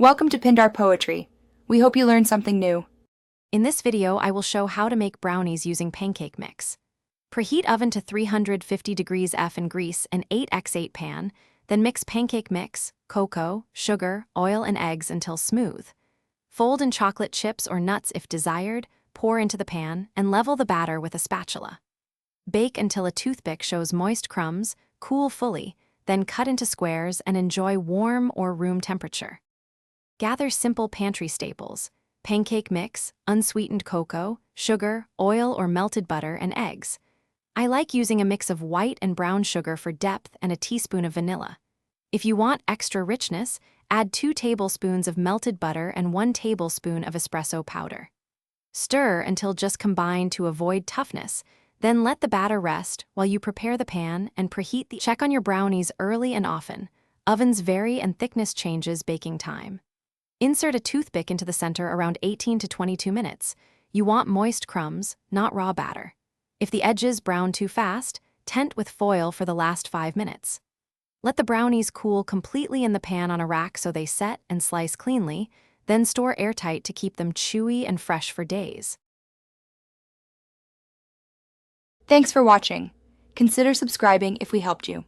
Welcome to Pindar Poetry. We hope you learned something new. In this video, I will show how to make brownies using pancake mix. Preheat oven to 350 degrees F and grease an 8x8 pan, then mix pancake mix, cocoa, sugar, oil, and eggs until smooth. Fold in chocolate chips or nuts if desired, pour into the pan, and level the batter with a spatula. Bake until a toothpick shows moist crumbs, cool fully, then cut into squares and enjoy warm or room temperature. Gather simple pantry staples: pancake mix, unsweetened cocoa, sugar, oil or melted butter, and eggs. I like using a mix of white and brown sugar for depth and a teaspoon of vanilla. If you want extra richness, add 2 tablespoons of melted butter and 1 tablespoon of espresso powder. Stir until just combined to avoid toughness, then let the batter rest while you prepare the pan and preheat the. Check on your brownies early and often. Ovens vary and thickness changes baking time. Insert a toothpick into the center around 18 to 22 minutes. You want moist crumbs, not raw batter. If the edges brown too fast, tent with foil for the last 5 minutes. Let the brownies cool completely in the pan on a rack so they set and slice cleanly, then store airtight to keep them chewy and fresh for days. Thanks for watching. Consider subscribing if we helped you.